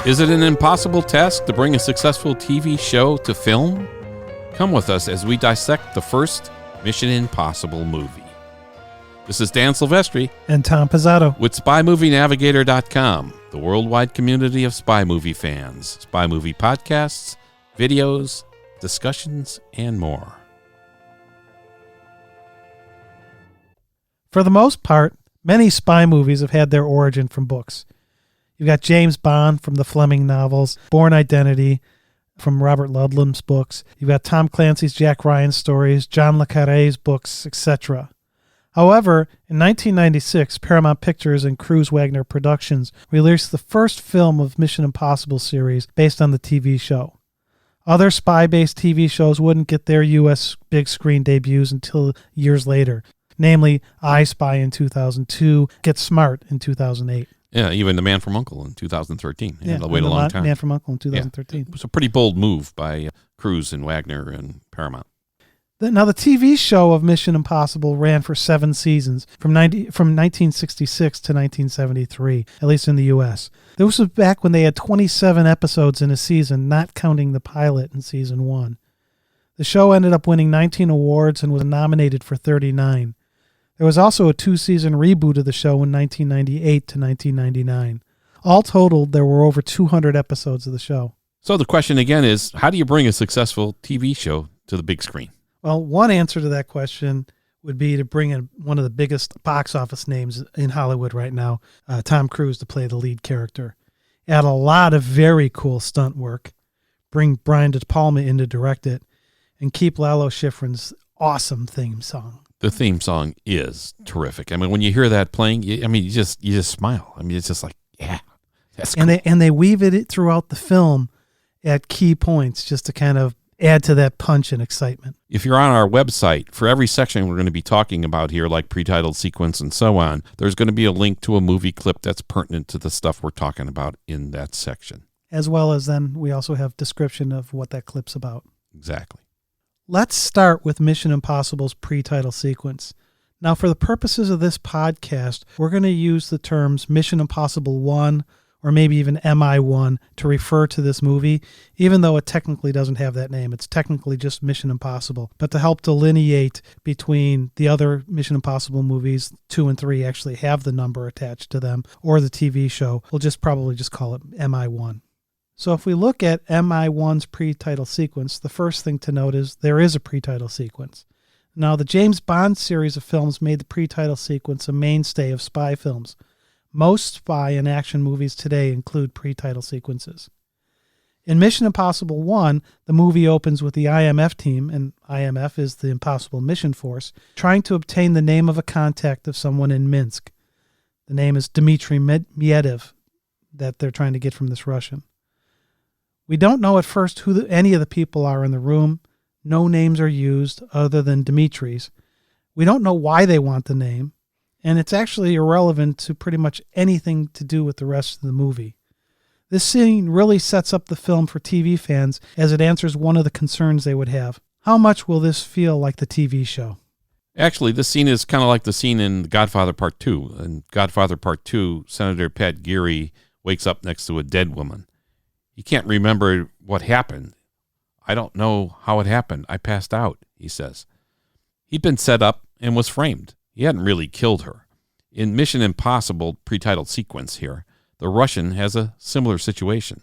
Is it an impossible task to bring a successful TV show to film? Come with us as we dissect the first Mission Impossible movie. This is Dan Silvestri and Tom Pizzato with SpyMovieNavigator.com, the worldwide community of spy movie fans, spy movie podcasts, videos, discussions, and more. For the most part, many spy movies have had their origin from books. You've got James Bond from the Fleming novels, Bourne Identity from Robert Ludlum's books. You've got Tom Clancy's Jack Ryan stories, John le Carre's books, etc. However, in 1996, Paramount Pictures and Cruise Wagner Productions released the first film of Mission Impossible series based on the TV show. Other spy-based TV shows wouldn't get their U.S. big screen debuts until years later, namely I Spy in 2002, Get Smart in 2008. Yeah, even The Man from U.N.C.L.E. in 2013. Yeah, wait a long time. Man from U.N.C.L.E. in 2013. Yeah, it was a pretty bold move by Cruise and Wagner and Paramount. Now, the TV show of Mission Impossible ran for 7 seasons, from 1966 to 1973, at least in the U.S. This was back when they had 27 episodes in a season, not counting the pilot in Season 1. The show ended up winning 19 awards and was nominated for 39. There was also a 2-season reboot of the show in 1998 to 1999. All totaled, there were over 200 episodes of the show. So the question again is, how do you bring a successful TV show to the big screen? Well, one answer to that question would be to bring in one of the biggest box office names in Hollywood right now, Tom Cruise, to play the lead character. Add a lot of very cool stunt work, bring Brian De Palma in to direct it, and keep Lalo Schifrin's awesome theme song. The theme song is terrific. I mean, when you hear that playing, you just smile. I mean, it's just like, yeah, that's cool. And they weave it throughout the film at key points just to kind of add to that punch and excitement. If you're on our website, for every section we're going to be talking about here, like pre-titled sequence and so on, there's going to be a link to a movie clip that's pertinent to the stuff we're talking about in that section. As well as then we also have description of what that clip's about. Exactly. Let's start with Mission Impossible's pre-title sequence. Now, for the purposes of this podcast, we're going to use the terms Mission Impossible 1 or maybe even MI1 to refer to this movie, even though it technically doesn't have that name. It's technically just Mission Impossible. But to help delineate between the other Mission Impossible movies, 2 and 3 actually have the number attached to them, or the TV show, we'll probably just call it MI1. So if we look at MI1's pre-title sequence, the first thing to note is there is a pre-title sequence. Now, the James Bond series of films made the pre-title sequence a mainstay of spy films. Most spy and action movies today include pre-title sequences. In Mission Impossible 1, the movie opens with the IMF team, and IMF is the Impossible Mission Force, trying to obtain the name of a contact of someone in Minsk. The name is Dmitry Medvedev that they're trying to get from this Russian. We don't know at first who any of the people are in the room. No names are used other than Dimitri's. We don't know why they want the name, and it's actually irrelevant to pretty much anything to do with the rest of the movie. This scene really sets up the film for TV fans as it answers one of the concerns they would have. How much will this feel like the TV show? Actually, this scene is kind of like the scene in Godfather Part 2. In Godfather Part 2, Senator Pat Geary wakes up next to a dead woman. He can't remember what happened. I don't know how it happened. I passed out, he says. He'd been set up and was framed. He hadn't really killed her. In Mission Impossible pre-titled sequence here, the Russian has a similar situation.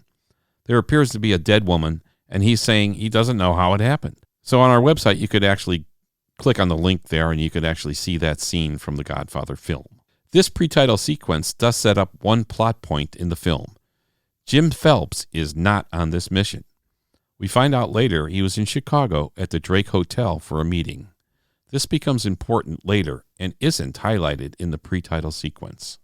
There appears to be a dead woman, and he's saying he doesn't know how it happened. So on our website, you could actually click on the link there, and you could actually see that scene from the Godfather film. This pre-title sequence does set up one plot point in the film. Jim Phelps is not on this mission. We find out later he was in Chicago at the Drake Hotel for a meeting. This becomes important later and isn't highlighted in the pre-title sequence.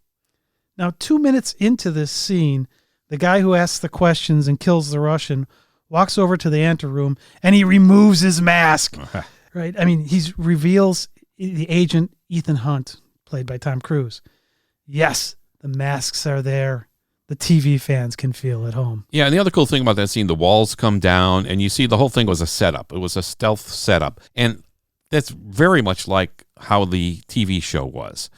Now, 2 minutes into this scene, the guy who asks the questions and kills the Russian walks over to the anteroom and he removes his mask. Right? I mean, he reveals the agent Ethan Hunt, played by Tom Cruise. Yes, the masks are there. The TV fans can feel at home. Yeah, and the other cool thing about that scene, the walls come down, and you see the whole thing was a setup. It was a stealth setup. And that's very much like how the TV show was.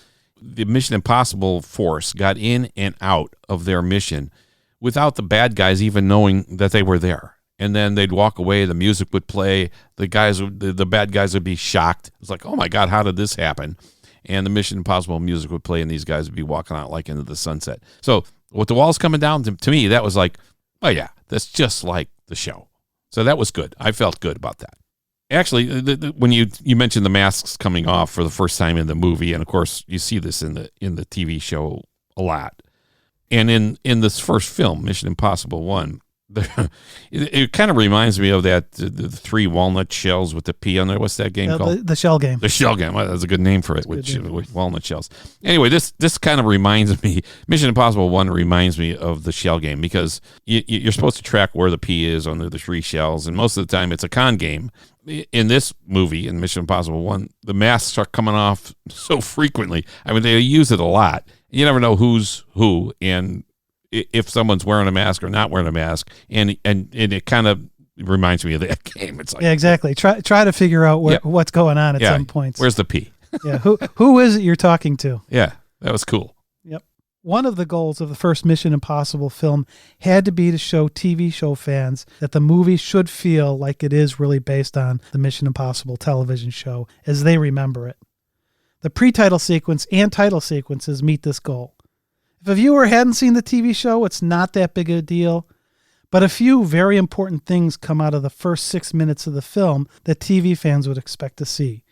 The Mission Impossible force got in and out of their mission without the bad guys even knowing that they were there. And then they'd walk away, the music would play, the bad guys would be shocked. It's like, oh my God, how did this happen? And the Mission Impossible music would play, and these guys would be walking out like into the sunset. So with the walls coming down, to me, that was like, oh yeah, that's just like the show. So that was good. I felt good about that. Actually, when you mentioned the masks coming off for the first time in the movie, and of course you see this in the TV show a lot, and in this first film, Mission Impossible 1, it kind of reminds me of that the 3 walnut shells with the P on there. What's that game called? The shell game. The shell game. Well, that's a good name for it, with walnut shells. Anyway, this kind of reminds me. Mission Impossible 1 reminds me of the shell game, because you're supposed to track where the P is on the 3 shells, and most of the time it's a con game. In this movie, in Mission Impossible 1, the masks are coming off so frequently. I mean, they use it a lot. You never know who's who, and if someone's wearing a mask or not wearing a mask, and it kind of reminds me of that game. It's like, yeah, exactly. Try to figure out what's going on at some points. Where's the P? Yeah, who is it you're talking to? Yeah, that was cool. Yep. One of the goals of the first Mission Impossible film had to be to show TV show fans that the movie should feel like it is really based on the Mission Impossible television show as they remember it. The pre-title sequence and title sequences meet this goal. If a viewer hadn't seen the TV show, it's not that big a deal, but a few very important things come out of the first 6 minutes of the film that TV fans would expect to see.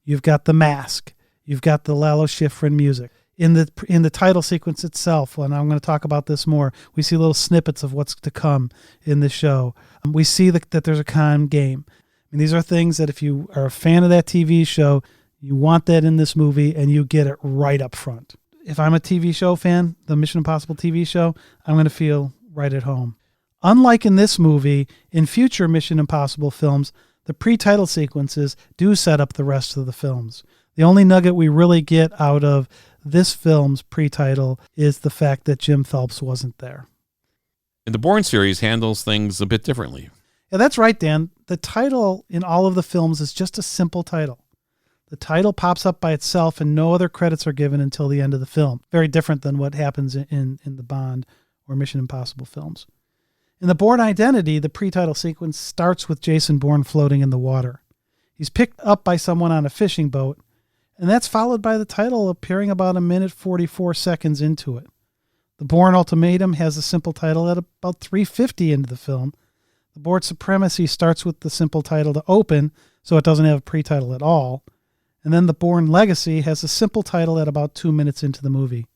You've got the mask. You've got the Lalo Schifrin music. In the title sequence itself, and I'm going to talk about this more, we see little snippets of what's to come in the show. We see that there's a con game. And these are things that if you are a fan of that TV show, you want that in this movie, and you get it right up front. If I'm a TV show fan, the Mission Impossible TV show, I'm going to feel right at home. Unlike in this movie, in future Mission Impossible films, the pre-title sequences do set up the rest of the films. The only nugget we really get out of this film's pre-title is the fact that Jim Phelps wasn't there. And the Bourne series handles things a bit differently. Yeah, that's right, Dan. The title in all of the films is just a simple title. The title pops up by itself and no other credits are given until the end of the film. Very different than what happens in the Bond or Mission Impossible films. In the Bourne Identity, the pre-title sequence starts with Jason Bourne floating in the water. He's picked up by someone on a fishing boat, and that's followed by the title appearing about 1:44 into it. The Bourne Ultimatum has a simple title at about 3:50 into the film. The Bourne Supremacy starts with the simple title to open, so it doesn't have a pre-title at all. And then the Bourne Legacy has a simple title at about 2 minutes into the movie.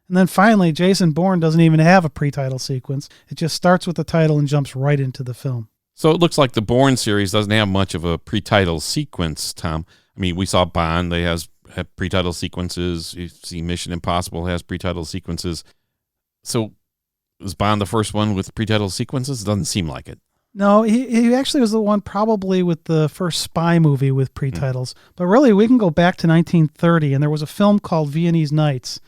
And then finally, Jason Bourne doesn't even have a pre-title sequence. It just starts with the title and jumps right into the film. So it looks like the Bourne series doesn't have much of a pre-title sequence, Tom. I mean, we saw Bond, they have pre-title sequences. You see Mission Impossible has pre-title sequences. So was Bond the first one with pre-title sequences? It doesn't seem like it. No, he actually was the one probably with the first spy movie with pre-titles. But really, we can go back to 1930, and there was a film called Viennese Nights.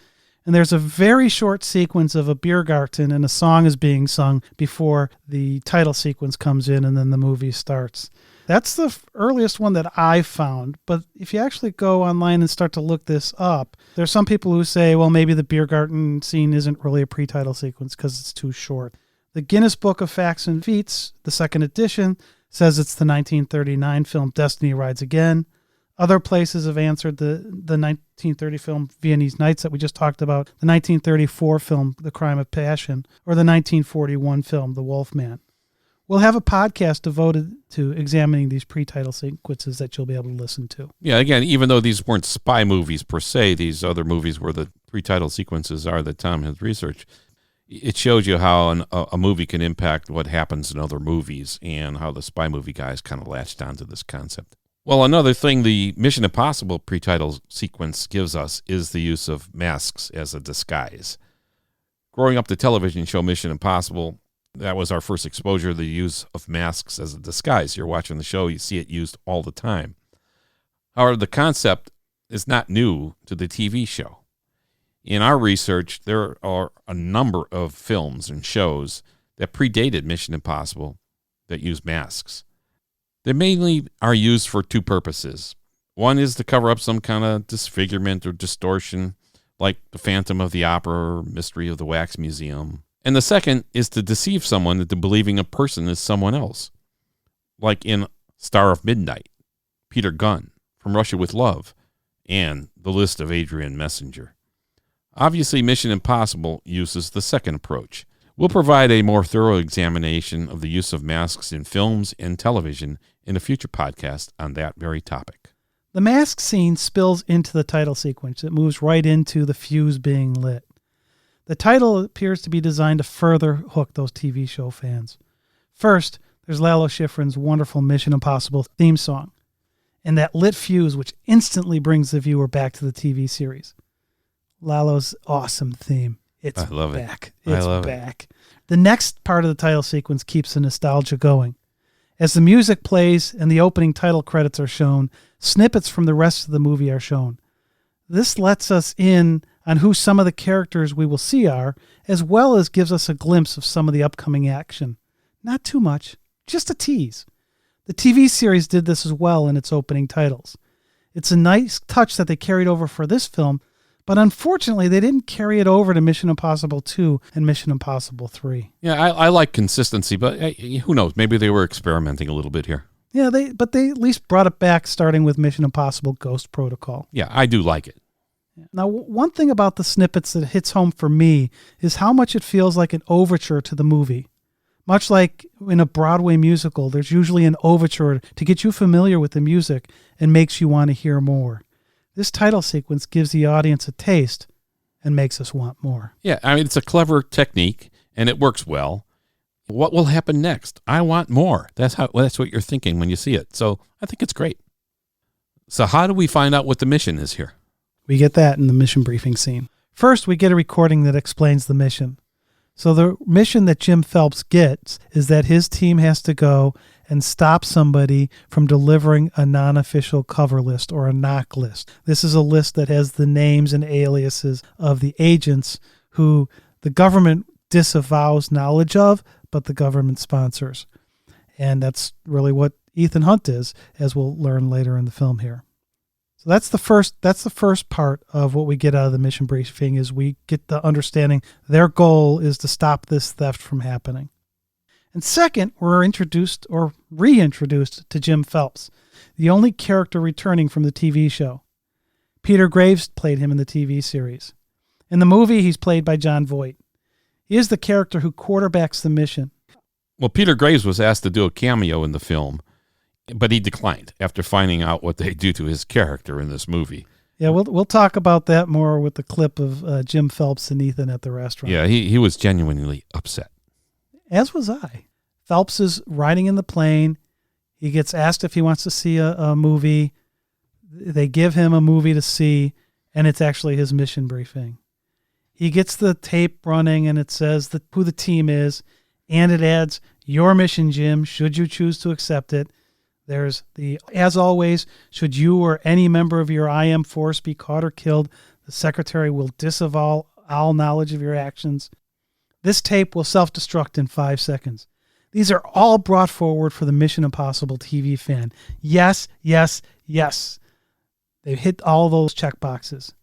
And there's a very short sequence of a beer garden, and a song is being sung before the title sequence comes in, and then the movie starts. That's the earliest one that I found. But if you actually go online and start to look this up, there's some people who say, well, maybe the beer garden scene isn't really a pre-title sequence because it's too short. The Guinness Book of Facts and Feats, the second edition, says it's the 1939 film Destiny Rides Again. Other places have answered the 1930 film Viennese Nights that we just talked about, the 1934 film The Crime of Passion, or the 1941 film The Wolfman. We'll have a podcast devoted to examining these pre-title sequences that you'll be able to listen to. Yeah, again, even though these weren't spy movies per se, these other movies where the pre-title sequences are that Tom has researched, it shows you how a movie can impact what happens in other movies and how the spy movie guys kind of latched onto this concept. Well, another thing the Mission Impossible pre-title sequence gives us is the use of masks as a disguise. Growing up the television show Mission Impossible, that was our first exposure to the use of masks as a disguise. You're watching the show, you see it used all the time. However, the concept is not new to the TV show. In our research, there are a number of films and shows that predated Mission Impossible that use masks. They mainly are used for two purposes. One is to cover up some kind of disfigurement or distortion, like the Phantom of the Opera or Mystery of the Wax Museum. And the second is to deceive someone into believing a person is someone else. Like in Star of Midnight, Peter Gunn, From Russia with Love, and The List of Adrian Messenger. Obviously, Mission Impossible uses the second approach. We'll provide a more thorough examination of the use of masks in films and television in a future podcast on that very topic. The mask scene spills into the title sequence. It moves right into the fuse being lit. The title appears to be designed to further hook those TV show fans. First, there's Lalo Schifrin's wonderful Mission Impossible theme song, and that lit fuse which instantly brings the viewer back to the TV series. Lalo's awesome theme. It's back. It's back. The next part of the title sequence keeps the nostalgia going. As the music plays and the opening title credits are shown, snippets from the rest of the movie are shown. This lets us in on who some of the characters we will see are, as well as gives us a glimpse of some of the upcoming action. Not too much, just a tease. The TV series did this as well in its opening titles. It's a nice touch that they carried over for this film, but unfortunately they didn't carry it over to Mission Impossible 2 and Mission Impossible 3. Yeah, I like consistency, but who knows? Maybe they were experimenting a little bit here. Yeah, but they at least brought it back, starting with Mission Impossible Ghost Protocol. Yeah, I do like it. Now, one thing about the snippets that hits home for me is how much it feels like an overture to the movie. Much like in a Broadway musical, there's usually an overture to get you familiar with the music and makes you want to hear more. This title sequence gives the audience a taste and makes us want more. Yeah, I mean, it's a clever technique, and it works well. What will happen next? I want more. That's what you're thinking when you see it. So I think it's great. So how do we find out what the mission is here? We get that in the mission briefing scene. First, we get a recording that explains the mission. So the mission that Jim Phelps gets is that his team has to go and stop somebody from delivering a non-official cover list or a knock list. This is a list that has the names and aliases of the agents who the government disavows knowledge of, but the government sponsors. And that's really what Ethan Hunt is, as we'll learn later in the film here. So that's the first part of what we get out of the mission briefing, is we get the understanding their goal is to stop this theft from happening. And second, we're introduced or reintroduced to Jim Phelps, the only character returning from the TV show. Peter Graves played him in the TV series. In the movie, he's played by Jon Voight. He is the character who quarterbacks the mission. Well, Peter Graves was asked to do a cameo in the film, but he declined after finding out what they do to his character in this movie. Yeah, we'll talk about that more with the clip of Jim Phelps and Ethan at the restaurant. Yeah, he was genuinely upset. As was I. Phelps is riding in the plane. He gets asked if he wants to see a movie. They give him a movie to see, and it's actually his mission briefing. He gets the tape running, and it says who the team is, and it adds, "Your mission, Jim, should you choose to accept it." There's as always, should you or any member of your IM force be caught or killed, the secretary will disavow all knowledge of your actions. This tape will self-destruct in 5 seconds. These are all brought forward for the Mission Impossible TV fan. Yes, yes, yes. They hit all those check boxes.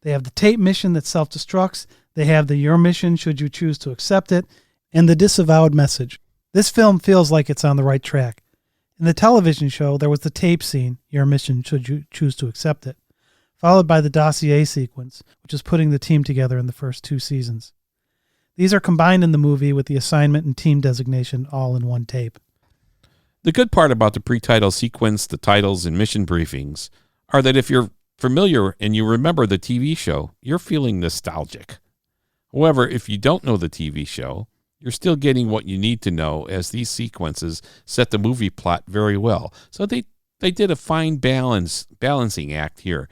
They have the tape mission that self-destructs. They have the your mission should you choose to accept it, and the disavowed message. This film feels like it's on the right track. In the television show, there was the tape scene, your mission should you choose to accept it, followed by the dossier sequence, which is putting the team together in the first 2 seasons. These are combined in the movie with the assignment and team designation all in one tape. The good part about the pre-title sequence, the titles, and mission briefings are that if you're familiar and you remember the TV show, you're feeling nostalgic. However, if you don't know the TV show, you're still getting what you need to know, as these sequences set the movie plot very well. So they did a fine balancing act here,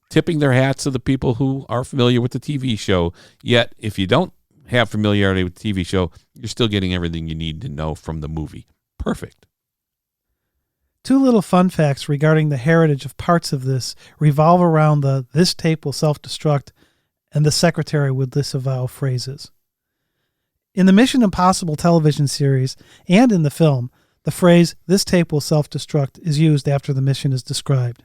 tipping their hats to the people who are familiar with the TV show. Yet, if you don't have familiarity with the TV show, you're still getting everything you need to know from the movie. Perfect. 2 little fun facts regarding the heritage of parts of this revolve around the "this tape will self-destruct" and "the secretary will disavow" phrases. In the Mission Impossible television series and in the film, the phrase "this tape will self-destruct" is used after the mission is described.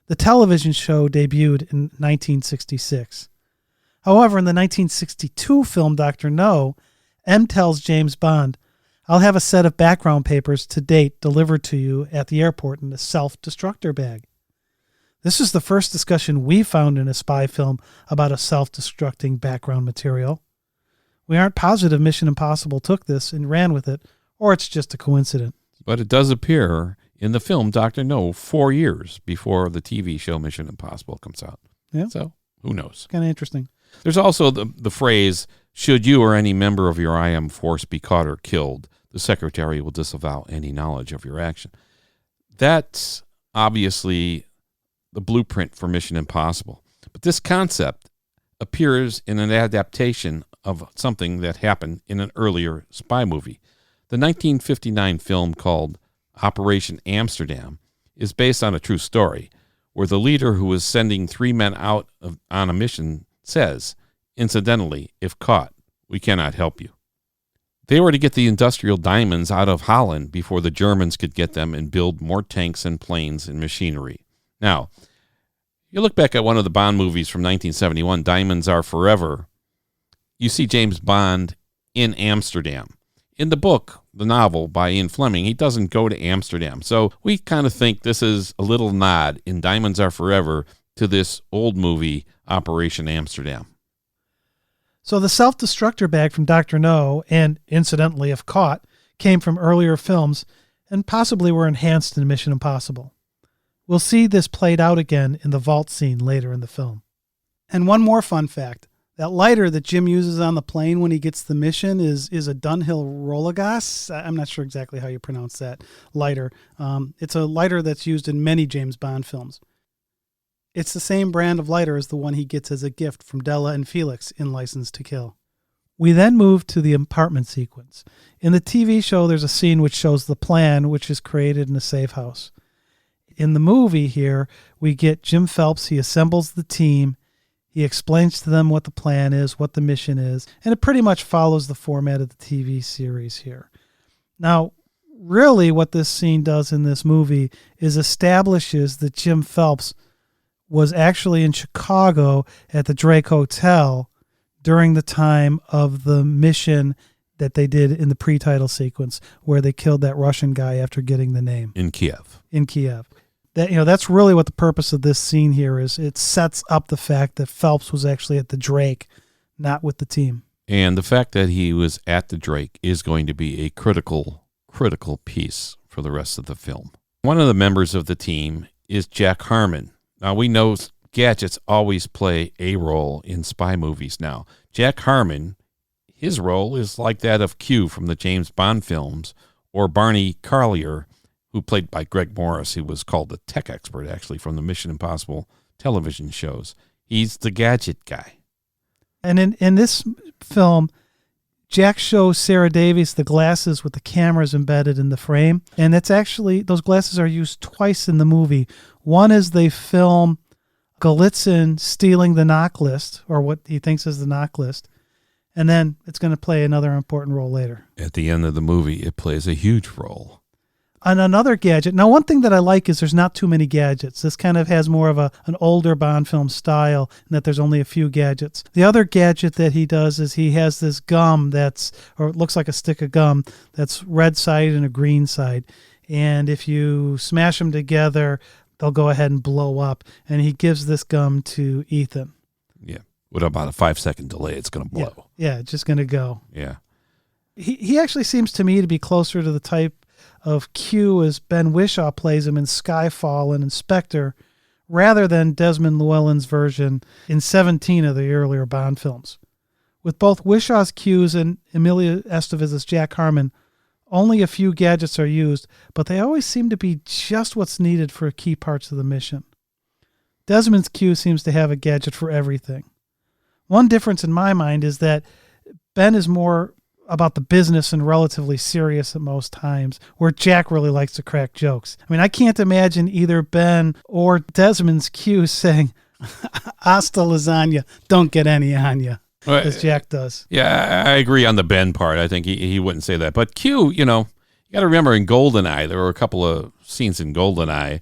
The television show debuted in 1966. However, in the 1962 film Dr. No, M tells James Bond, "I'll have a set of background papers to date delivered to you at the airport in a self-destructor bag." This is the first discussion we found in a spy film about a self-destructing background material. We aren't positive Mission Impossible took this and ran with it, or it's just a coincidence. But it does appear in the film Dr. No 4 years before the TV show Mission Impossible comes out. Yeah. So who knows? Kind of interesting. There's also the phrase, "Should you or any member of your IM force be caught or killed, the secretary will disavow any knowledge of your action." That's obviously the blueprint for Mission Impossible. But this concept appears in an adaptation of something that happened in an earlier spy movie. The 1959 film called Operation Amsterdam is based on a true story, where the leader who is sending 3 men out on a mission says, "Incidentally, if caught, we cannot help you." They were to get the industrial diamonds out of Holland before the Germans could get them and build more tanks and planes and machinery. Now, you look back at one of the Bond movies from 1971, Diamonds Are Forever, you see James Bond in Amsterdam. In the book, the novel by Ian Fleming, he doesn't go to Amsterdam. So we kind of think this is a little nod in Diamonds Are Forever to this old movie, Operation Amsterdam. So the self-destructor bag from Dr. No, and incidentally, if caught, came from earlier films and possibly were enhanced in Mission Impossible. We'll see this played out again in the vault scene later in the film. And one more fun fact. That lighter that Jim uses on the plane when he gets the mission is a Dunhill Rolagas. I'm not sure exactly how you pronounce that lighter. It's a lighter that's used in many James Bond films. It's the same brand of lighter as the one he gets as a gift from Della and Felix in License to Kill. We then move to the apartment sequence. In the TV show, there's a scene which shows the plan, which is created in a safe house. In the movie here, we get Jim Phelps. He assembles the team. He explains to them what the plan is, what the mission is, and it pretty much follows the format of the TV series here. Now, really what this scene does in this movie is establishes that Jim Phelps was actually in Chicago at the Drake Hotel during the time of the mission that they did in the pre-title sequence where they killed that Russian guy after getting the name. In Kiev. That's really what the purpose of this scene here is. It sets up the fact that Phelps was actually at the Drake, not with the team. And the fact that he was at the Drake is going to be a critical piece for the rest of the film. One of the members of the team is Jack Harmon. Now, we know gadgets always play a role in spy movies now. Jack Harmon, his role is like that of Q from the James Bond films, or Barney Carlier, who played by Greg Morris, who was called the tech expert, actually, from the Mission Impossible television shows. He's the gadget guy. And in this film, Jack shows Sarah Davies the glasses with the cameras embedded in the frame. And that's actually, those glasses are used twice in the movie. One is they film Galitzin stealing the knock list, or what he thinks is the knock list. And then it's going to play another important role later. At the end of the movie, it plays a huge role. On another gadget. Now, one thing that I like is there's not too many gadgets. This kind of has more of an older Bond film style in that there's only a few gadgets. The other gadget that he does is he has this gum or it looks like a stick of gum that's red side and a green side. And if you smash them together, they'll go ahead and blow up. And he gives this gum to Ethan. Yeah. With about a 5-second delay, it's going to blow. Yeah, it's just going to go. Yeah. He actually seems to me to be closer to the type of Q as Ben Whishaw plays him in Skyfall and Inspector, rather than Desmond Llewellyn's version in 17 of the earlier Bond films. With both Whishaw's Qs and Emilio Estevez's Jack Harmon, only a few gadgets are used, but they always seem to be just what's needed for key parts of the mission. Desmond's Q seems to have a gadget for everything. One difference in my mind is that Ben is more about the business and relatively serious at most times, where Jack really likes to crack jokes. I mean, I can't imagine either Ben or Desmond's Q saying, "Hasta lasagna, don't get any on you," as Jack does. Yeah, I agree on the Ben part. I think he wouldn't say that. But Q, you got to remember in GoldenEye, there were a couple of scenes in GoldenEye.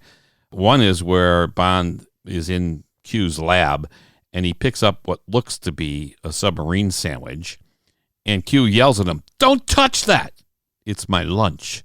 One is where Bond is in Q's lab, and he picks up what looks to be a submarine sandwich, and Q yells at him, "Don't touch that! It's my lunch."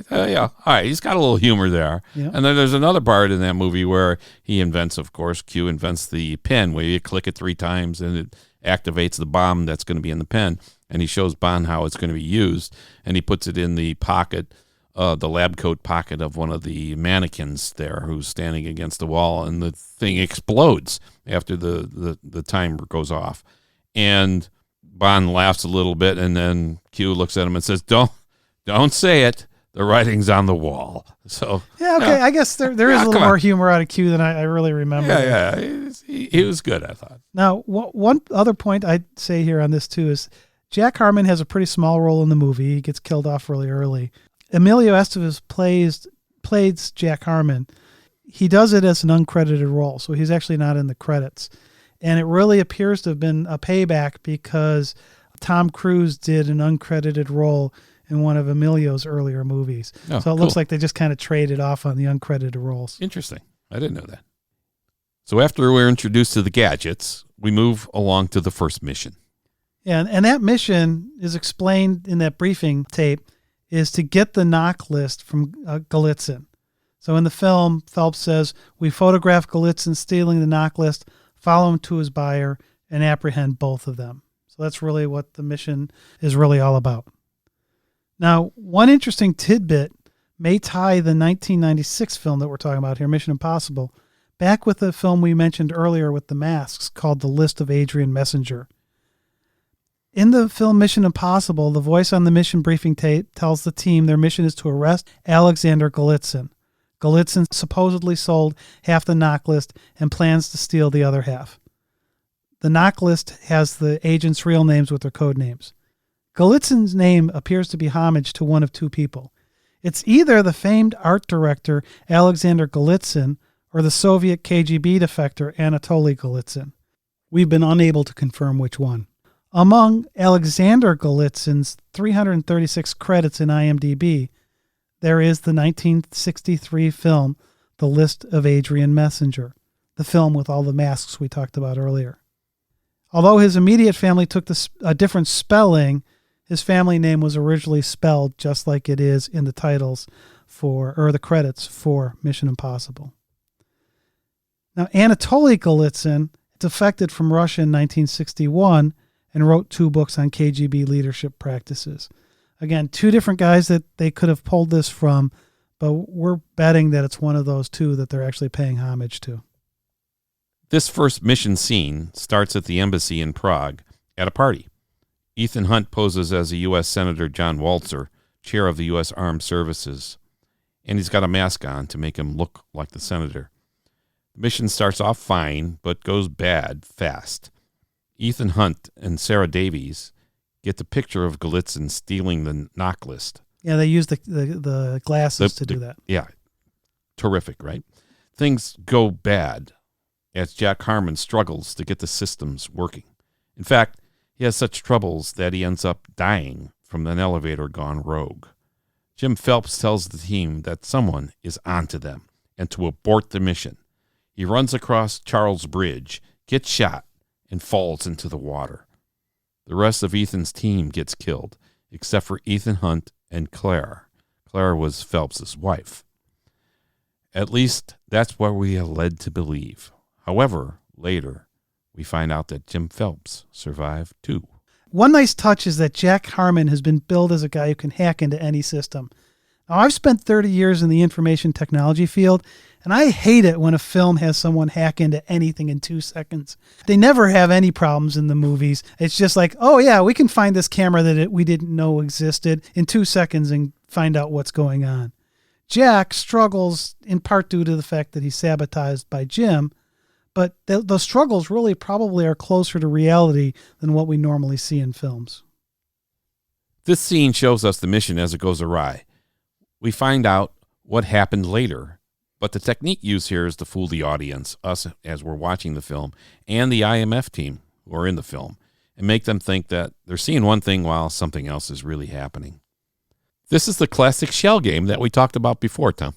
Yeah, all right, he's got a little humor there. Yeah. And then there's another part in that movie where he invents, of course, Q invents the pen where you click it 3 times and it activates the bomb that's going to be in the pen, and he shows Bond how it's going to be used, and he puts it in the pocket, the lab coat pocket of one of the mannequins there who's standing against the wall, and the thing explodes after the timer goes off. And Bond laughs a little bit, and then Q looks at him and says, Don't say it. The writing's on the wall." So yeah, okay. I guess there is a little more humor out of Q than I really remember. Yeah. He was good, I thought. Now, one other point I'd say here on this too is Jack Harmon has a pretty small role in the movie. He gets killed off really early. Emilio Estevez plays Jack Harmon. He does it as an uncredited role, so he's actually not in the credits. And it really appears to have been a payback because Tom Cruise did an uncredited role in one of Emilio's earlier movies. Oh, so it looks like they just kind of traded off on the uncredited roles. Interesting. I didn't know that. So after we're introduced to the gadgets, we move along to the first mission. Yeah, and that mission is explained in that briefing tape, is to get the knock list from Golitsyn. So in the film, Phelps says, "We photograph Golitsyn stealing the knock list, follow him to his buyer, and apprehend both of them." So that's really what the mission is really all about. Now, one interesting tidbit may tie the 1996 film that we're talking about here, Mission Impossible, back with the film we mentioned earlier with the masks called The List of Adrian Messenger. In the film Mission Impossible, the voice on the mission briefing tape tells the team their mission is to arrest Alexander Golitsyn. Golitsyn supposedly sold half the knock list and plans to steal the other half. The knock list has the agents' real names with their code names. Golitsyn's name appears to be homage to one of 2 people. It's either the famed art director Alexander Golitsyn or the Soviet KGB defector Anatoly Golitsyn. We've been unable to confirm which one. Among Alexander Golitsyn's 336 credits in IMDb, there is the 1963 film The List of Adrian Messenger, the film with all the masks we talked about earlier. Although his immediate family took a different spelling, his family name was originally spelled just like it is in the titles the credits for Mission Impossible. Now, Anatoly Golitsyn defected from Russia in 1961 and wrote 2 books on KGB leadership practices. Again, 2 different guys that they could have pulled this from, but we're betting that it's one of those 2 that they're actually paying homage to. This first mission scene starts at the embassy in Prague at a party. Ethan Hunt poses as a U.S. Senator John Walzer, chair of the U.S. Armed Services, and he's got a mask on to make him look like the senator. The mission starts off fine, but goes bad fast. Ethan Hunt and Sarah Davies get the picture of Golitsyn stealing the knock list. Yeah, they use the glasses to do that. Yeah, terrific, right? Things go bad as Jack Harmon struggles to get the systems working. In fact, he has such troubles that he ends up dying from an elevator gone rogue. Jim Phelps tells the team that someone is onto them and to abort the mission. He runs across Charles Bridge, gets shot, and falls into the water. The rest of Ethan's team gets killed, except for Ethan Hunt and Claire. Claire was Phelps's wife. At least that's what we are led to believe. However, later, we find out that Jim Phelps survived too. One nice touch is that Jack Harmon has been billed as a guy who can hack into any system. Now, I've spent 30 years in the information technology field, and I hate it when a film has someone hack into anything in 2 seconds. They never have any problems in the movies. It's just like, oh yeah, we can find this camera that we didn't know existed in 2 seconds and find out what's going on. Jack struggles in part due to the fact that he's sabotaged by Jim, but those struggles really probably are closer to reality than what we normally see in films. This scene shows us the mission as it goes awry. We find out what happened later, but the technique used here is to fool the audience, us as we're watching the film, and the IMF team who are in the film, and make them think that they're seeing one thing while something else is really happening. This is the classic shell game that we talked about before, Tom.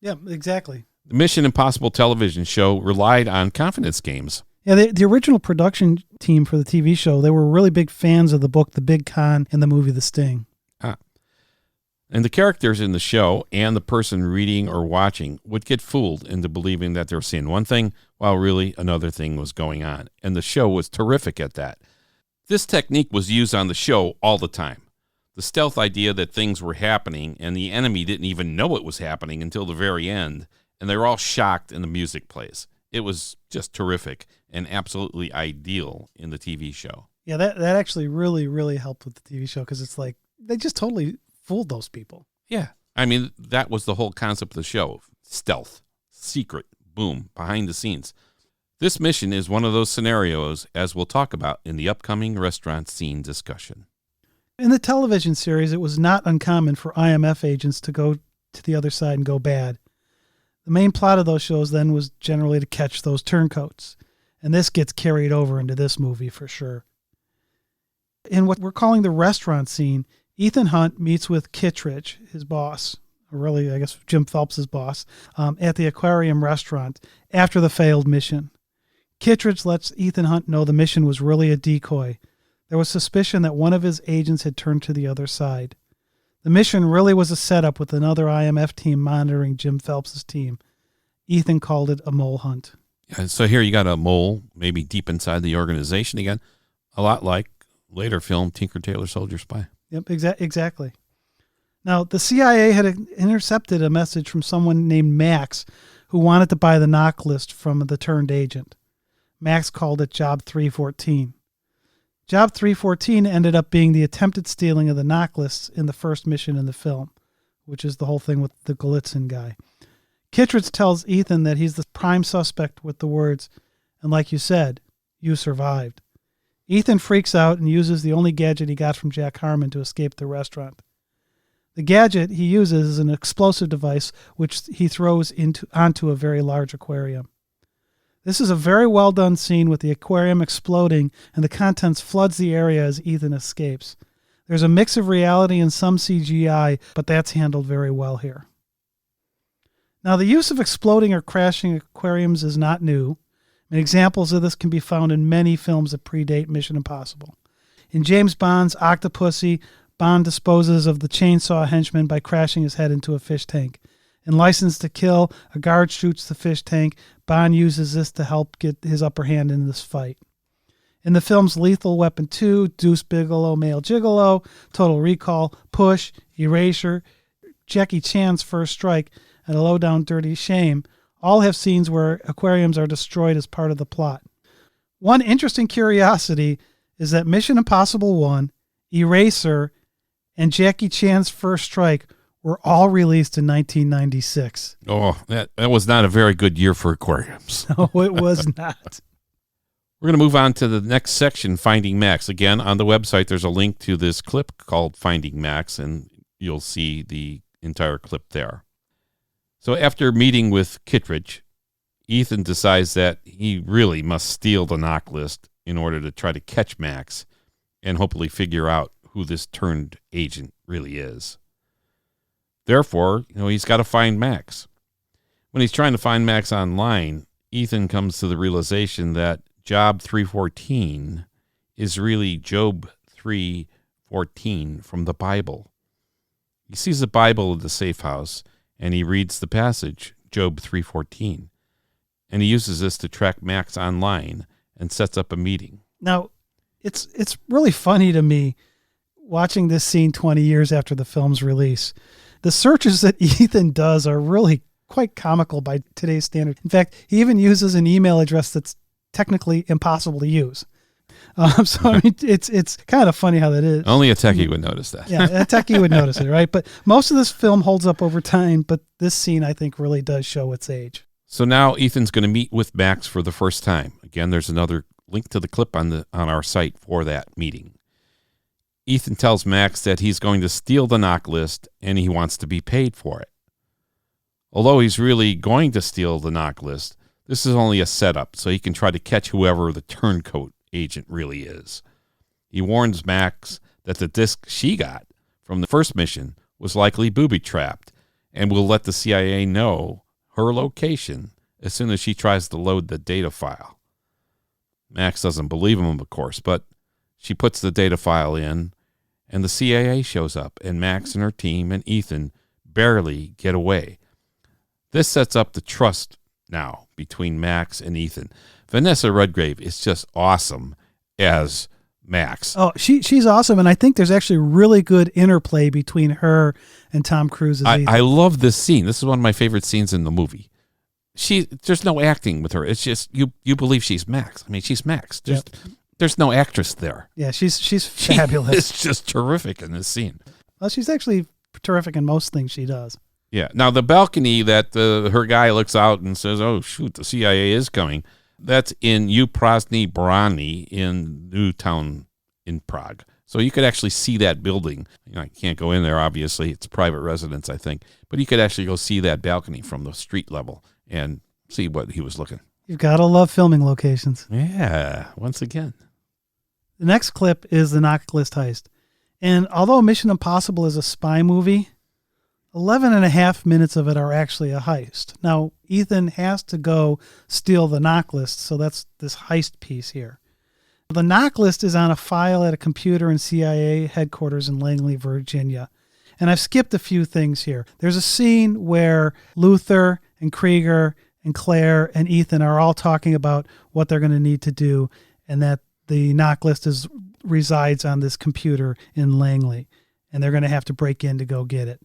Yeah, exactly. The Mission Impossible television show relied on confidence games. Yeah, the original production team for the TV show, they were really big fans of the book The Big Con and the movie The Sting. And the characters in the show and the person reading or watching would get fooled into believing that they were seeing one thing while really another thing was going on. And the show was terrific at that. This technique was used on the show all the time. The stealth idea that things were happening and the enemy didn't even know it was happening until the very end, and they were all shocked and the music plays. It was just terrific and absolutely ideal in the TV show. Yeah, that actually really, really helped with the TV show because it's like they just totally fooled those people. Yeah. I mean, that was the whole concept of the show. Stealth, secret, boom, behind the scenes. This mission is one of those scenarios, as we'll talk about in the upcoming restaurant scene discussion. In the television series, it was not uncommon for IMF agents to go to the other side and go bad. The main plot of those shows then was generally to catch those turncoats. And this gets carried over into this movie for sure. In what we're calling the restaurant scene, Ethan Hunt meets with Kittredge, his boss, or really, I guess, Jim Phelps' boss, at the aquarium restaurant after the failed mission. Kittredge lets Ethan Hunt know the mission was really a decoy. There was suspicion that one of his agents had turned to the other side. The mission really was a setup with another IMF team monitoring Jim Phelps' team. Ethan called it a mole hunt. Yeah, so here you got a mole, maybe deep inside the organization again, a lot like later film Tinker Tailor Soldier Spy. Yep, exactly. Now, the CIA had intercepted a message from someone named Max who wanted to buy the knock list from the turned agent. Max called it Job 314. Job 314 ended up being the attempted stealing of the knock lists in the first mission in the film, which is the whole thing with the Galitzin guy. Kittredge tells Ethan that he's the prime suspect with the words, "And like you said, you survived." Ethan freaks out and uses the only gadget he got from Jack Harmon to escape the restaurant. The gadget he uses is an explosive device which he throws onto a very large aquarium. This is a very well done scene with the aquarium exploding and the contents floods the area as Ethan escapes. There's a mix of reality and some CGI, but that's handled very well here. Now, the use of exploding or crashing aquariums is not new, and examples of this can be found in many films that predate Mission Impossible. In James Bond's Octopussy, Bond disposes of the chainsaw henchman by crashing his head into a fish tank. In License to Kill, a guard shoots the fish tank. Bond uses this to help get his upper hand in this fight. In the films Lethal Weapon 2, Deuce Bigalow, Male Gigolo, Total Recall, Push, Erasure, Jackie Chan's First Strike, and A Low Down Dirty Shame, all have scenes where aquariums are destroyed as part of the plot. One interesting curiosity is that Mission Impossible 1, Eraser, and Jackie Chan's First Strike were all released in 1996. Oh, that was not a very good year for aquariums. No, it was not. We're going to move on to the next section, Finding Max. Again, on the website, there's a link to this clip called Finding Max, and you'll see the entire clip there. So after meeting with Kittredge, Ethan decides that he really must steal the knock list in order to try to catch Max and hopefully figure out who this turned agent really is. Therefore, he's got to find Max. When he's trying to find Max online, Ethan comes to the realization that Job 314 is really Job 3:14 from the Bible. He sees the Bible in the safe house, and he reads the passage, Job 3:14, and he uses this to track Max online and sets up a meeting. Now, it's really funny to me watching this scene 20 years after the film's release. The searches that Ethan does are really quite comical by today's standard. In fact, he even uses an email address that's technically impossible to use. So I mean, it's kind of funny how that is. Only a techie would notice that. Yeah, a techie would notice it, right? But most of this film holds up over time, but this scene, I think, really does show its age. So now Ethan's going to meet with Max for the first time. Again, there's another link to the clip on our site for that meeting. Ethan tells Max that he's going to steal the knock list and he wants to be paid for it. Although he's really going to steal the knock list, this is only a setup so he can try to catch whoever the turncoat agent really is. He warns Max that the disc she got from the first mission was likely booby-trapped and will let the CIA know her location as soon as she tries to load the data file. Max doesn't believe him, of course, but she puts the data file in, and the CIA shows up, and Max and her team and Ethan barely get away. This sets up the trust now between Max and Ethan. Vanessa Redgrave is just awesome as Max. Oh, she's awesome, and I think there's actually really good interplay between her and Tom Cruise as Ethan. I love this scene. This is one of my favorite scenes in the movie. There's no acting with her. It's just you believe she's Max. I mean, she's Max. There's no actress there. Yeah, she's fabulous. It's just terrific in this scene. Well, she's actually terrific in most things she does. Yeah. Now the balcony that her guy looks out and says, "Oh shoot, the CIA is coming." That's in Uprasny Brani in Newtown in Prague. So you could actually see that building. I can't go in there, obviously. It's private residence, I think. But you could actually go see that balcony from the street level and see what he was looking. You've got to love filming locations. Yeah, once again. The next clip is the knock list heist. And although Mission Impossible is a spy movie, 11 and a half minutes of it are actually a heist. Now, Ethan has to go steal the knock list, so that's this heist piece here. The knock list is on a file at a computer in CIA headquarters in Langley, Virginia. And I've skipped a few things here. There's a scene where Luther and Krieger and Claire and Ethan are all talking about what they're going to need to do, and that the knock list resides on this computer in Langley, and they're going to have to break in to go get it.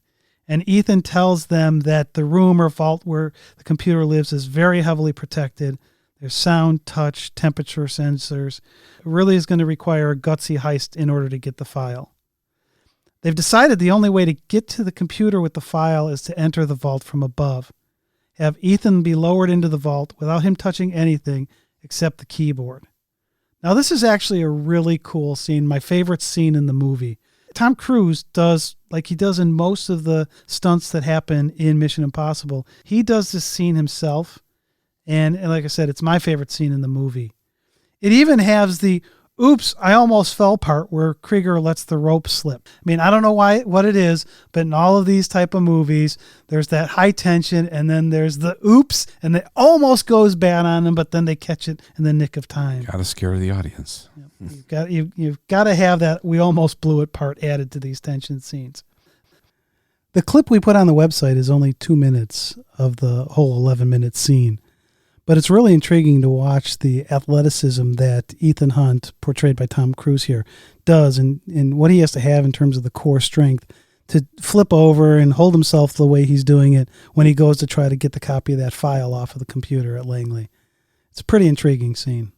And Ethan tells them that the room or vault where the computer lives is very heavily protected. There's sound, touch, temperature sensors. It really is going to require a gutsy heist in order to get the file. They've decided the only way to get to the computer with the file is to enter the vault from above. Have Ethan be lowered into the vault without him touching anything except the keyboard. Now, this is actually a really cool scene, my favorite scene in the movie. Tom Cruise does, like he does in most of the stunts that happen in Mission Impossible, he does this scene himself. And like I said, it's my favorite scene in the movie. It even has the oops, I almost fell part where Krieger lets the rope slip. I mean, I don't know what it is, but in all of these type of movies, there's that high tension, and then there's the oops, and it almost goes bad on them, but then they catch it in the nick of time. Got to scare the audience. You've got to have that we almost blew it part added to these tension scenes. The clip we put on the website is only 2 minutes of the whole 11-minute scene. But it's really intriguing to watch the athleticism that Ethan Hunt, portrayed by Tom Cruise here, does and what he has to have in terms of the core strength to flip over and hold himself the way he's doing it when he goes to try to get the copy of that file off of the computer at Langley. It's a pretty intriguing scene.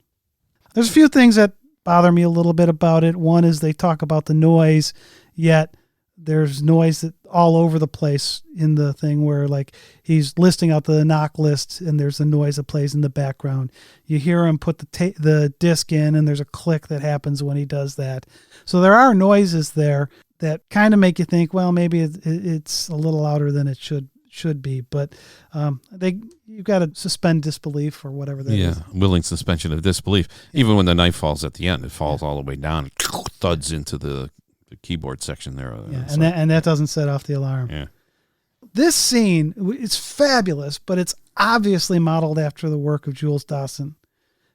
There's a few things that bother me a little bit about it. One is they talk about the noise, yet there's noise that all over the place in the thing where like he's listing out the knock list and there's a noise that plays in the background. You hear him put the disc in and there's a click that happens when he does that. So there are noises there that kind of make you think, well, maybe it's a little louder than it should be, but you've got to suspend disbelief or whatever that is. Yeah, willing suspension of disbelief. Even when the knife falls at the end, it falls all the way down, it thuds into the keyboard section there. Yeah, and that doesn't set off the alarm. Yeah. This scene, it's fabulous, but it's obviously modeled after the work of Jules Dawson.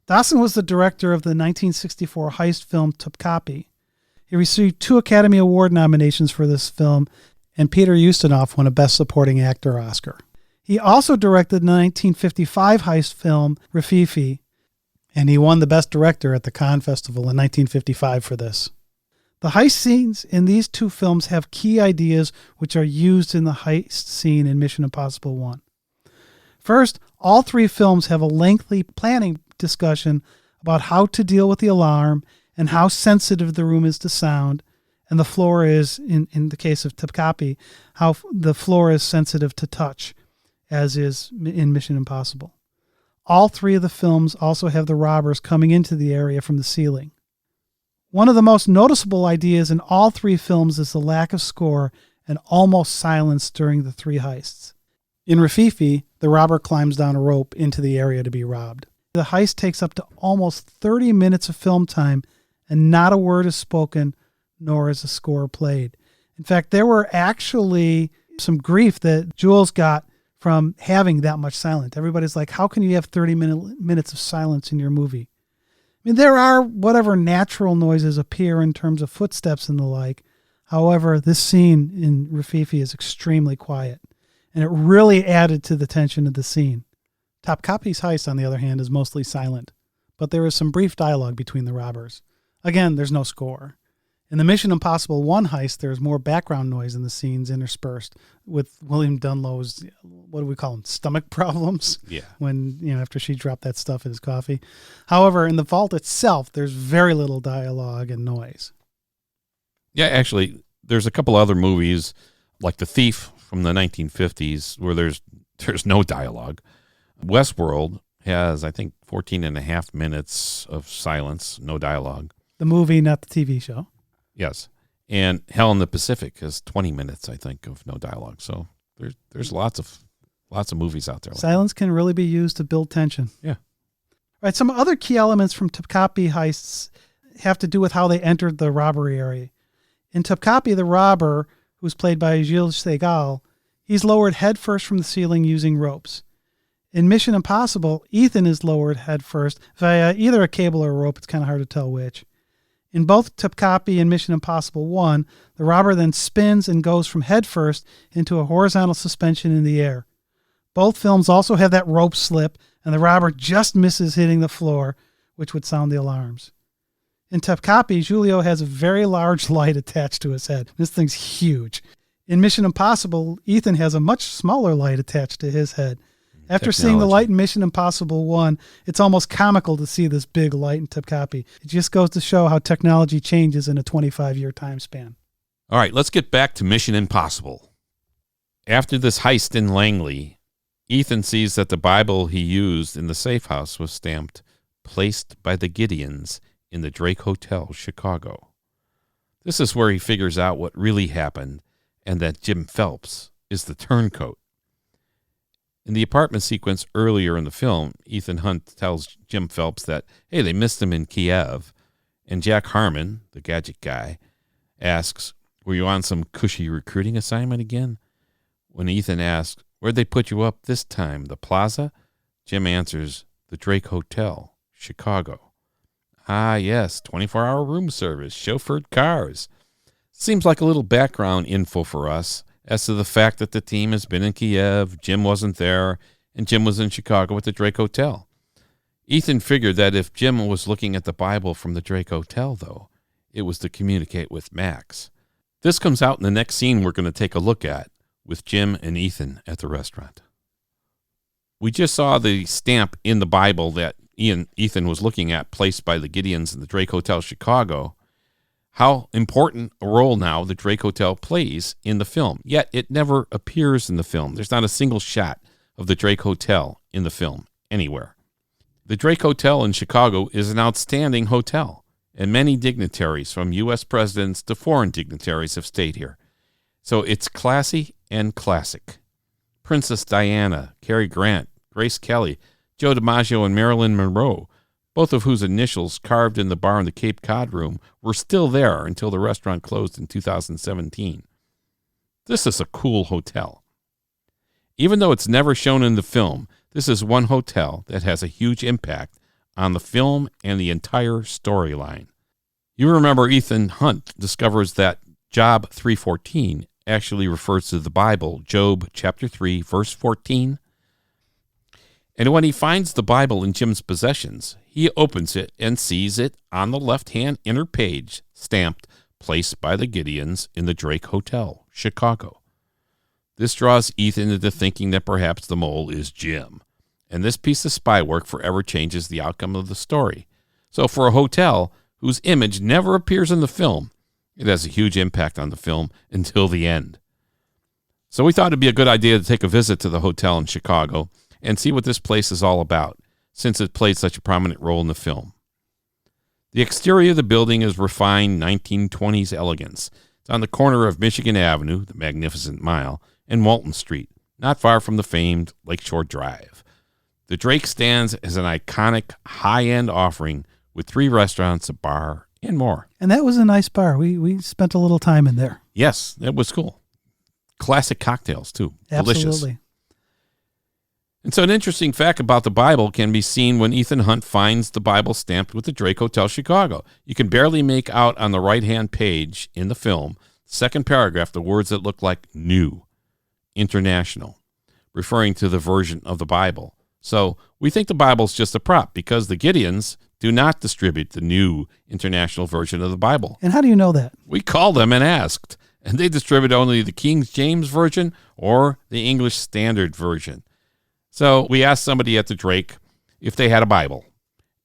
Dawson was the director of the 1964 heist film Topkapi. He received 2 Academy Award nominations for this film, and Peter Ustinov won a Best Supporting Actor Oscar. He also directed the 1955 heist film Rififi, and he won the Best Director at the Cannes Festival in 1955 for this. The heist scenes in these 2 films have key ideas which are used in the heist scene in Mission Impossible 1. First, all 3 films have a lengthy planning discussion about how to deal with the alarm and how sensitive the room is to sound, and the floor is, in the case of Topkapi, how the floor is sensitive to touch, as is in Mission Impossible. All 3 of the films also have the robbers coming into the area from the ceiling. One of the most noticeable ideas in all 3 films is the lack of score and almost silence during the 3 heists. In Rififi, the robber climbs down a rope into the area to be robbed. The heist takes up to almost 30 minutes of film time, and not a word is spoken, nor is a score played. In fact, there were actually some grief that Jules got from having that much silence. Everybody's like, how can you have 30 minutes of silence in your movie? mean, there are whatever natural noises appear in terms of footsteps and the like. However, this scene in Rififi is extremely quiet, and it really added to the tension of the scene. Topkapi's heist, on the other hand, is mostly silent, but there is some brief dialogue between the robbers. Again, there's no score. In the Mission Impossible 1 heist, there's more background noise in the scenes interspersed with William Dunlow's, what do we call them, stomach problems? Yeah. When, after she dropped that stuff in his coffee. However, in the vault itself, there's very little dialogue and noise. Yeah, actually, there's a couple other movies, like The Thief from the 1950s, where there's no dialogue. Westworld has, I think, 14 and a half minutes of silence, no dialogue. The movie, not the TV show. Yes. And Hell in the Pacific has 20 minutes, I think, of no dialogue. So there's lots of movies out there. Silence can really be used to build tension. Yeah. All right. Some other key elements from Topkapi heists have to do with how they entered the robbery area. In Topkapi, the robber, who's played by Gilles Segal, he's lowered headfirst from the ceiling using ropes. In Mission Impossible, Ethan is lowered headfirst via either a cable or a rope. It's kind of hard to tell which. In both Topkapi and Mission Impossible 1, the robber then spins and goes from headfirst into a horizontal suspension in the air. Both films also have that rope slip, and the robber just misses hitting the floor, which would sound the alarms. In Topkapi, Julio has a very large light attached to his head. This thing's huge. In Mission Impossible, Ethan has a much smaller light attached to his head. After seeing the light in Mission Impossible 1, it's almost comical to see this big light in Topkapi. It just goes to show how technology changes in a 25-year time span. All right, let's get back to Mission Impossible. After this heist in Langley, Ethan sees that the Bible he used in the safe house was stamped, "Placed by the Gideons in the Drake Hotel, Chicago." This is where he figures out what really happened and that Jim Phelps is the turncoat. In the apartment sequence earlier in the film, Ethan Hunt tells Jim Phelps that, hey, they missed him in Kiev. And Jack Harmon, the gadget guy, asks, were you on some cushy recruiting assignment again? When Ethan asks, where'd they put you up this time, the Plaza? Jim answers, the Drake Hotel, Chicago. Ah, yes, 24-hour room service, chauffeured cars. Seems like a little background info for us as to the fact that the team has been in Kiev, Jim wasn't there, and Jim was in Chicago at the Drake Hotel. Ethan figured that if Jim was looking at the Bible from the Drake Hotel, though, it was to communicate with Max. This comes out in the next scene we're going to take a look at, with Jim and Ethan at the restaurant. We just saw the stamp in the Bible that Ethan was looking at, placed by the Gideons in the Drake Hotel, Chicago. How important a role now the Drake Hotel plays in the film. Yet it never appears in the film. There's not a single shot of the Drake Hotel in the film anywhere. The Drake Hotel in Chicago is an outstanding hotel, and many dignitaries, from U.S. presidents to foreign dignitaries, have stayed here. So it's classy and classic. Princess Diana, Cary Grant, Grace Kelly, Joe DiMaggio, and Marilyn Monroe, both of whose initials carved in the bar in the Cape Cod room, were still there until the restaurant closed in 2017. This is a cool hotel. Even though it's never shown in the film, this is one hotel that has a huge impact on the film and the entire storyline. You remember Ethan Hunt discovers that Job 314 actually refers to the Bible, Job chapter 3, verse 14. And when he finds the Bible in Jim's possessions, he opens it and sees it on the left-hand inner page, stamped, placed by the Gideons in the Drake Hotel, Chicago. This draws Ethan into thinking that perhaps the mole is Jim, and this piece of spy work forever changes the outcome of the story. So for a hotel whose image never appears in the film, it has a huge impact on the film until the end. So we thought it'd be a good idea to take a visit to the hotel in Chicago and see what this place is all about, since it played such a prominent role in the film. The exterior of the building is refined 1920s elegance. It's on the corner of Michigan Avenue, the Magnificent Mile, and Walton Street, not far from the famed Lakeshore Drive. The Drake stands as an iconic high-end offering with 3 restaurants, a bar, and more. And that was a nice bar. We spent a little time in there. Yes, it was cool. Classic cocktails, too. Delicious. Absolutely. And so an interesting fact about the Bible can be seen when Ethan Hunt finds the Bible stamped with the Drake Hotel Chicago. You can barely make out on the right-hand page in the film, second paragraph, the words that look like new, international, referring to the version of the Bible. So we think the Bible's just a prop because the Gideons do not distribute the new international version of the Bible. And how do you know that? We called them and asked, and they distribute only the King James Version or the English Standard Version. So we asked somebody at the Drake if they had a Bible,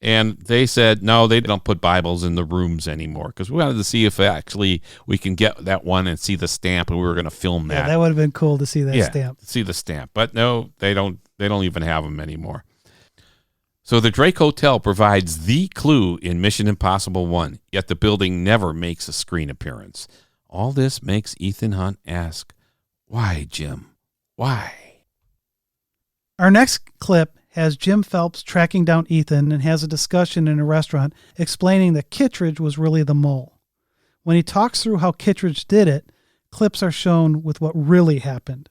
and they said, no, they don't put Bibles in the rooms anymore because we wanted to see if actually we can get that one and see the stamp, and we were going to film that. Yeah, that would have been cool to see that stamp. See the stamp. But no, they don't even have them anymore. So the Drake Hotel provides the clue in Mission Impossible 1, yet the building never makes a screen appearance. All this makes Ethan Hunt ask, why, Jim? Why? Our next clip has Jim Phelps tracking down Ethan and has a discussion in a restaurant explaining that Kittredge was really the mole. When he talks through how Kittredge did it, clips are shown with what really happened.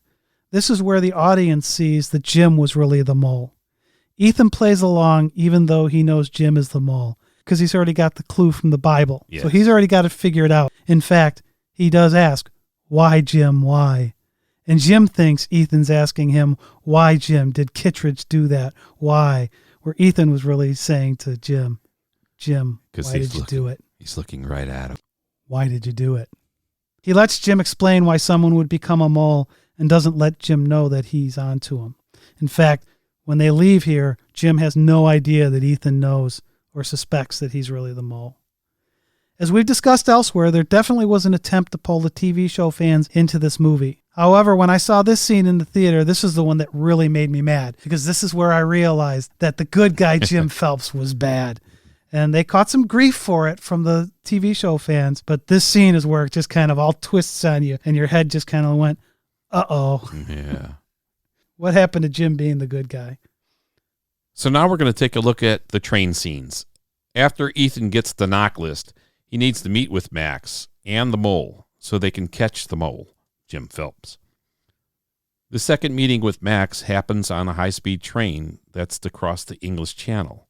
This is where the audience sees that Jim was really the mole. Ethan plays along even though he knows Jim is the mole because he's already got the clue from the Bible. Yes. So he's already got it figured out. In fact, he does ask, why, Jim, why? And Jim thinks Ethan's asking him, why, Jim, did Kittredge do that? Why? Where Ethan was really saying to Jim, why did you do it? He's looking right at him. Why did you do it? He lets Jim explain why someone would become a mole and doesn't let Jim know that he's onto him. In fact, when they leave here, Jim has no idea that Ethan knows or suspects that he's really the mole. As we've discussed elsewhere, there definitely was an attempt to pull the TV show fans into this movie. However, when I saw this scene in the theater, this is the one that really made me mad because this is where I realized that the good guy Jim Phelps was bad. And they caught some grief for it from the TV show fans, but this scene is where it just kind of all twists on you and your head just kind of went, uh-oh. Yeah. What happened to Jim being the good guy? So now we're going to take a look at the train scenes. After Ethan gets the knock list, he needs to meet with Max and the mole so they can catch the mole, Jim Phelps. The second meeting with Max happens on a high-speed train that's to cross the English Channel.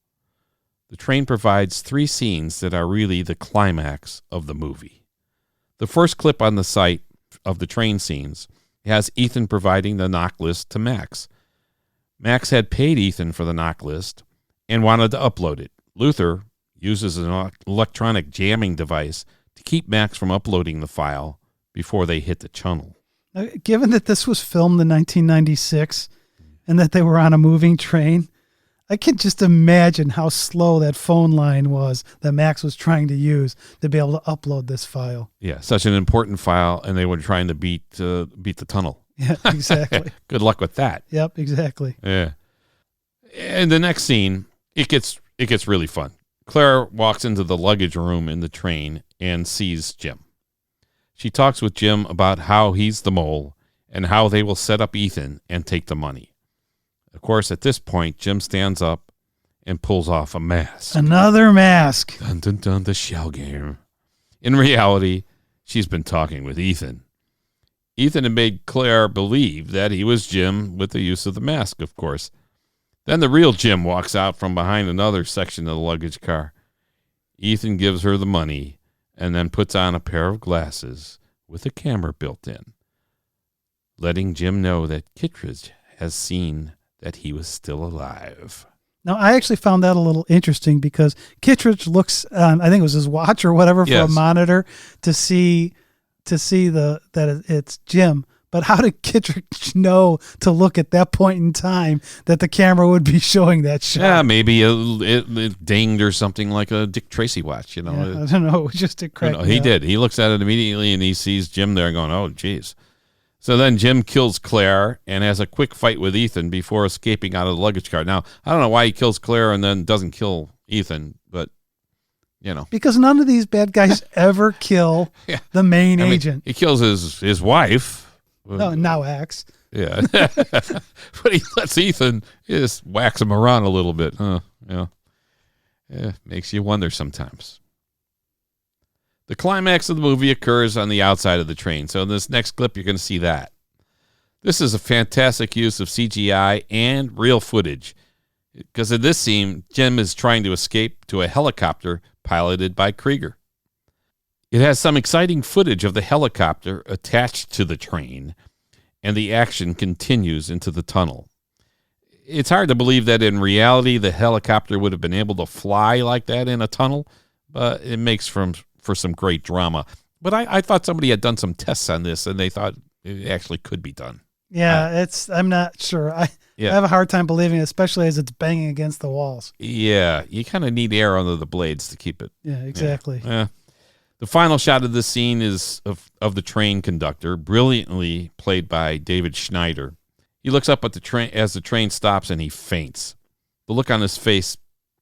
The train provides 3 scenes that are really the climax of the movie. The first clip on the site of the train scenes has Ethan providing the knock list to Max. Max had paid Ethan for the knock list and wanted to upload it. Luther uses an electronic jamming device to keep Max from uploading the file before they hit the channel. Now, given that this was filmed in 1996 and that they were on a moving train, I can just imagine how slow that phone line was that Max was trying to use to be able to upload this file. Yeah, such an important file, and they were trying to beat the tunnel. Yeah, exactly. Good luck with that. Yep, exactly. Yeah. And the next scene, it gets really fun. Claire walks into the luggage room in the train and sees Jim. She talks with Jim about how he's the mole and how they will set up Ethan and take the money. Of course, at this point, Jim stands up and pulls off a mask. Another mask. Dun, dun, dun, the shell game. In reality, she's been talking with Ethan. Ethan had made Claire believe that he was Jim with the use of the mask, of course. Then the real Jim walks out from behind another section of the luggage car. Ethan gives her the money and then puts on a pair of glasses with a camera built in, letting Jim know that Kittredge has seen that he was still alive. Now, I actually found that a little interesting because Kittredge looks, I think it was his watch or whatever, for a monitor to see that it's Jim. But how did Kittredge know to look at that point in time that the camera would be showing that shot? Yeah, maybe it dinged or something like a Dick Tracy watch. You know, yeah, I don't know. It just did crack. He did. He looks at it immediately and he sees Jim there, going, "Oh, geez." So then Jim kills Claire and has a quick fight with Ethan before escaping out of the luggage car. Now, I don't know why he kills Claire and then doesn't kill Ethan, but you know, because none of these bad guys ever kill the main agent. He kills his wife. No, now Axe. Yeah. But he lets Ethan just wax him around a little bit. Yeah, makes you wonder sometimes. The climax of the movie occurs on the outside of the train. So in this next clip, you're going to see that. This is a fantastic use of CGI and real footage, because in this scene, Jim is trying to escape to a helicopter piloted by Krieger. It has some exciting footage of the helicopter attached to the train, and the action continues into the tunnel. It's hard to believe that in reality the helicopter would have been able to fly like that in a tunnel, but it makes for some great drama. But I thought somebody had done some tests on this, and they thought it actually could be done. Yeah, I'm not sure. I have a hard time believing it, especially as it's banging against the walls. Yeah, you kind of need air under the blades to keep it. Yeah, exactly. Yeah. The final shot of this scene is of the train conductor, brilliantly played by David Schneider. He looks up at the train as the train stops, and he faints. The look on his face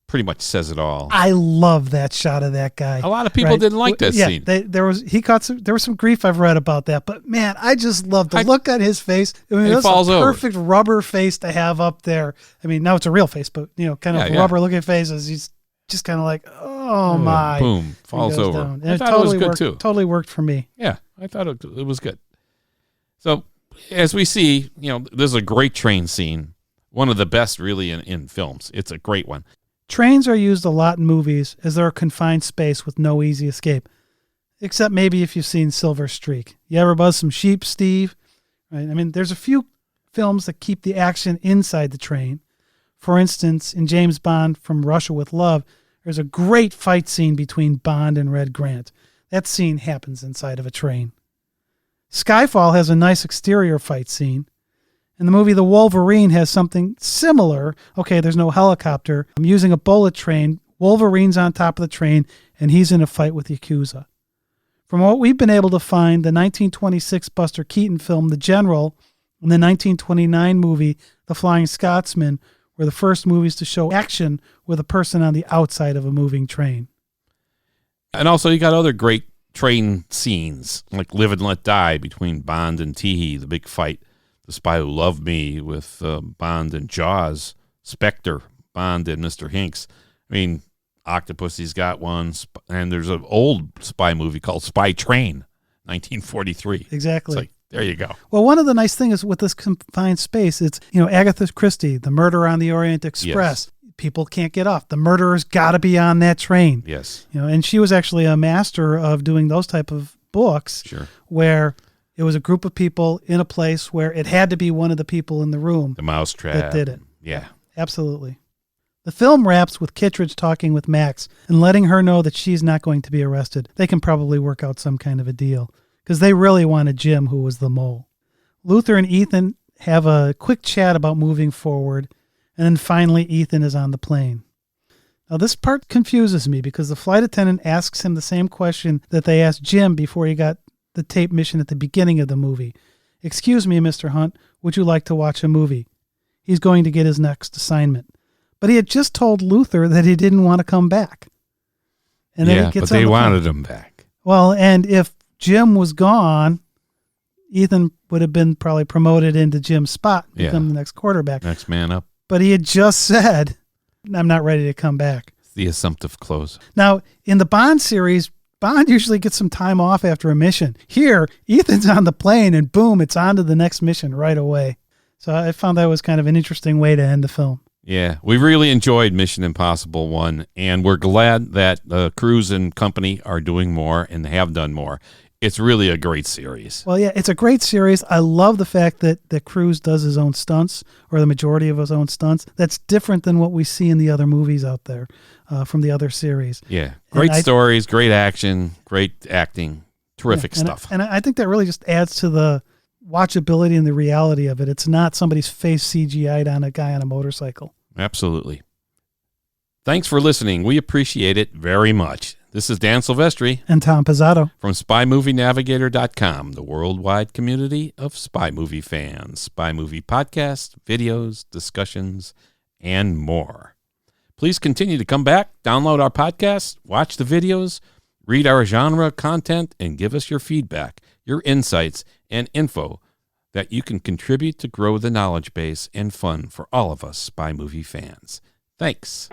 pretty much says it all. I love that shot of that guy. A lot of people didn't like that scene. There was some grief I've read about that, but man, I just love the look on his face. I mean, that's a perfect rubber face to have up there. I mean, now it's a real face, but kind of rubber looking faces. He's just kind of like, oh my, boom, falls over. Down. I thought it was good too. Totally worked for me. Yeah, I thought it was good. So as we see, this is a great train scene. One of the best really in films. It's a great one. Trains are used a lot in movies as they're a confined space with no easy escape, except maybe if you've seen Silver Streak. You ever buzz some sheep, Steve? Right? I mean, there's a few films that keep the action inside the train. For instance, in James Bond From Russia with Love, there's a great fight scene between Bond and Red Grant. That scene happens inside of a train. Skyfall has a nice exterior fight scene. In the movie The Wolverine has something similar. Okay, there's no helicopter. I'm using a bullet train. Wolverine's on top of the train, and he's in a fight with Yakuza. From what we've been able to find, the 1926 Buster Keaton film The General and the 1929 movie The Flying Scotsman were the first movies to show action with a person on the outside of a moving train. And also you got other great train scenes, like Live and Let Die between Bond and Teehee, the big fight. The Spy Who Loved Me with Bond and Jaws, Spectre, Bond and Mr. Hinks. I mean, Octopussy's got one, and there's an old spy movie called Spy Train, 1943. Exactly. It's like, there you go. Well, one of the nice things with this confined space, it's, Agatha Christie, The Murder on the Orient Express. Yes. People can't get off. The murderer's got to be on that train. Yes. And she was actually a master of doing those type of books. Sure. Where it was a group of people in a place where it had to be one of the people in the room. The mousetrap. That did it. Yeah. Absolutely. The film wraps with Kittredge talking with Max and letting her know that she's not going to be arrested. They can probably work out some kind of a deal because they really wanted Jim, who was the mole. Luther and Ethan have a quick chat about moving forward, and then finally Ethan is on the plane. Now this part confuses me because the flight attendant asks him the same question that they asked Jim before he got the tape mission at the beginning of the movie. Excuse me, Mr. Hunt, would you like to watch a movie? He's going to get his next assignment. But he had just told Luther that he didn't want to come back. And then he gets but they wanted him back. Well, and if Jim was gone, Ethan would have been probably promoted into Jim's spot, become the next quarterback. Next man up. But he had just said, I'm not ready to come back. It's the assumptive close. Now, in the Bond series, Bond usually gets some time off after a mission. Here, Ethan's on the plane and boom, it's on to the next mission right away. So I found that was kind of an interesting way to end the film. Yeah, we really enjoyed Mission Impossible 1, and we're glad that Cruise and company are doing more and have done more. It's really a great series. Well, yeah, it's a great series. I love the fact that Cruise does his own stunts, or the majority of his own stunts. That's different than what we see in the other movies out there from the other series. Yeah, great stories, great action, great acting, terrific stuff. And I think that really just adds to the watchability and the reality of it. It's not somebody's face CGI'd on a guy on a motorcycle. Absolutely. Thanks for listening. We appreciate it very much. This is Dan Silvestri and Tom Pizzato from SpyMovieNavigator.com, the worldwide community of spy movie fans, spy movie podcasts, videos, discussions, and more. Please continue to come back, download our podcasts, watch the videos, read our genre content, and give us your feedback, your insights, and info that you can contribute to grow the knowledge base and fun for all of us spy movie fans. Thanks.